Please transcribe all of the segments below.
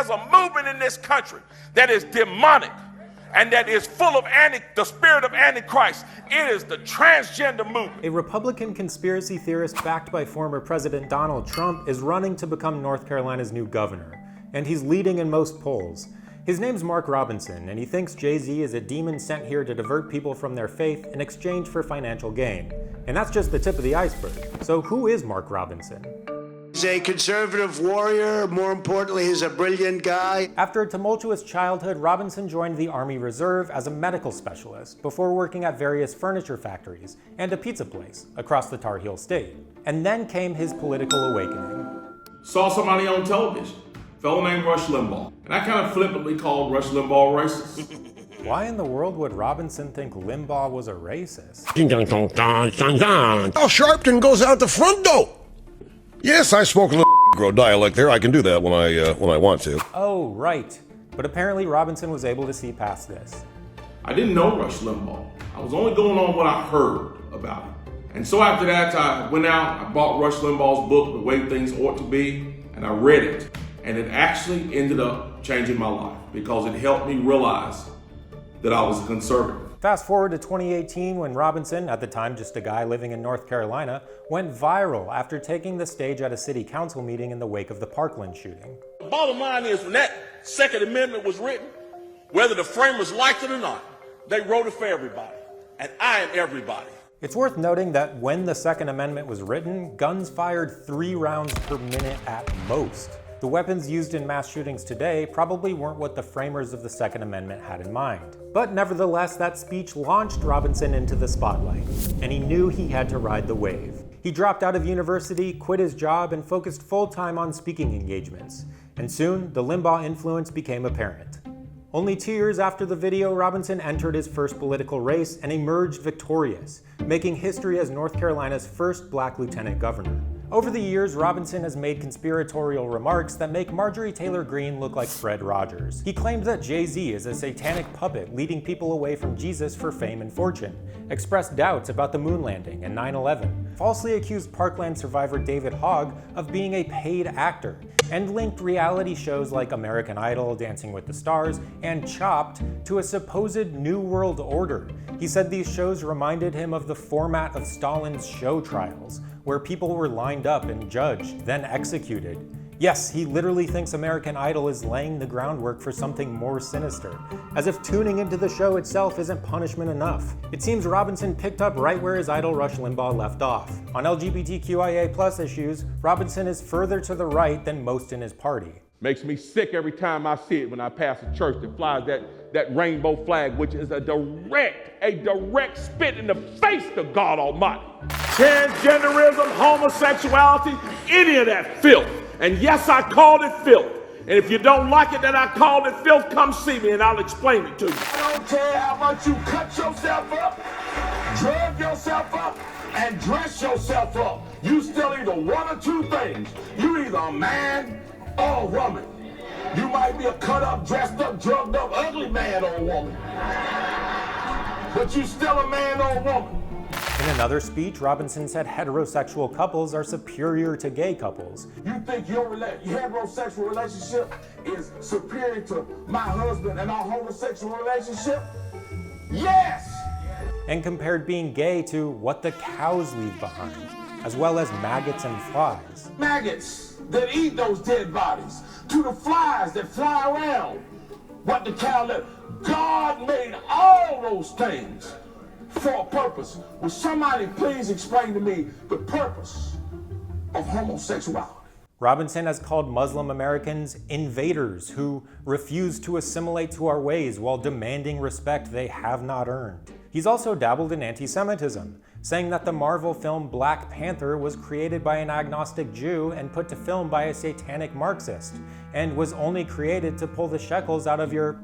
there's a movement in this country that is demonic and that is full of the spirit of Antichrist, it is the transgender movement. A Republican conspiracy theorist backed by former President Donald Trump is running to become North Carolina's new governor, and he's leading in most polls. His name's Mark Robinson, and he thinks Jay-Z is a demon sent here to divert people from their faith in exchange for financial gain. And that's just the tip of the iceberg. So who is Mark Robinson? He's a conservative warrior. More importantly, he's a brilliant guy. After a tumultuous childhood, Robinson joined the Army Reserve as a medical specialist before working at various furniture factories and a pizza place across the Tar Heel state. And then came his political awakening. Saw somebody on television, a fellow named Rush Limbaugh, and I kind of flippantly called Rush Limbaugh racist. Why in the world would Robinson think Limbaugh was a racist? Al Sharpton goes out the front door. Yes, I spoke a little Negro dialect there. I can do that when I want to. Oh, right. But apparently Robinson was able to see past this. I didn't know Rush Limbaugh. I was only going on what I heard about him. And so after that, I went out, I bought Rush Limbaugh's book, The Way Things Ought to Be, and I read it. And it actually ended up changing my life because it helped me realize that I was a conservative. Fast forward to 2018 when Robinson, at the time just a guy living in North Carolina, went viral after taking the stage at a city council meeting in the wake of the Parkland shooting. The bottom line is when that Second Amendment was written, whether the framers liked it or not, they wrote it for everybody. And I am everybody. It's worth noting that when the Second Amendment was written, guns fired 3 rounds per minute at most. The weapons used in mass shootings today probably weren't what the framers of the Second Amendment had in mind. But nevertheless, that speech launched Robinson into the spotlight, and he knew he had to ride the wave. He dropped out of university, quit his job, and focused full-time on speaking engagements. And soon, the Limbaugh influence became apparent. Only 2 years after the video, Robinson entered his first political race and emerged victorious, making history as North Carolina's first black lieutenant governor. Over the years, Robinson has made conspiratorial remarks that make Marjorie Taylor Greene look like Fred Rogers. He claimed that Jay-Z is a satanic puppet leading people away from Jesus for fame and fortune, expressed doubts about the moon landing and 9/11, falsely accused Parkland survivor David Hogg of being a paid actor, and linked reality shows like American Idol, Dancing with the Stars, and Chopped to a supposed New World Order. He said these shows reminded him of the format of Stalin's show trials, where people were lined up and judged, then executed. Yes, he literally thinks American Idol is laying the groundwork for something more sinister, as if tuning into the show itself isn't punishment enough. It seems Robinson picked up right where his idol Rush Limbaugh left off. On LGBTQIA+ issues, Robinson is further to the right than most in his party. Makes me sick every time I see it when I pass a church that flies that rainbow flag, which is a direct spit in the face to God Almighty. Transgenderism, homosexuality, any of that filth. And yes, I called it filth. And if you don't like it that I called it filth, come see me and I'll explain it to you. I don't care how much you cut yourself up, drug yourself up, and dress yourself up. You still either one or two things. You either a man or a woman. You might be a cut up, dressed up, drugged up, ugly man or a woman. But you still a man or a woman. In another speech, Robinson said heterosexual couples are superior to gay couples. You think your heterosexual relationship is superior to my husband and our homosexual relationship? Yes! And compared being gay to what the cows leave behind, as well as maggots and flies. Maggots that eat those dead bodies, to the flies that fly around. What the cow left. God made all those things for a purpose. Will somebody please explain to me the purpose of homosexuality? Robinson has called Muslim Americans invaders who refuse to assimilate to our ways while demanding respect they have not earned. He's also dabbled in anti-Semitism, saying that the Marvel film Black Panther was created by an agnostic Jew and put to film by a satanic Marxist, and was only created to pull the shekels out of your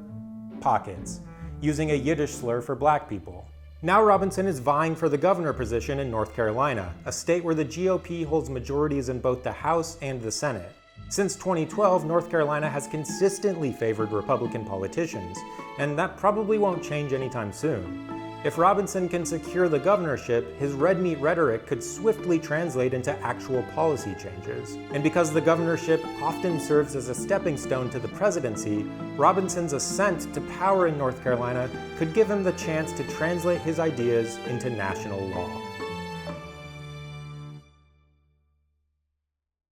pockets, using a Yiddish slur for black people. Now Robinson is vying for the governor position in North Carolina, a state where the GOP holds majorities in both the House and the Senate. Since 2012, North Carolina has consistently favored Republican politicians, and that probably won't change anytime soon. If Robinson can secure the governorship, his red meat rhetoric could swiftly translate into actual policy changes. And because the governorship often serves as a stepping stone to the presidency, Robinson's ascent to power in North Carolina could give him the chance to translate his ideas into national law.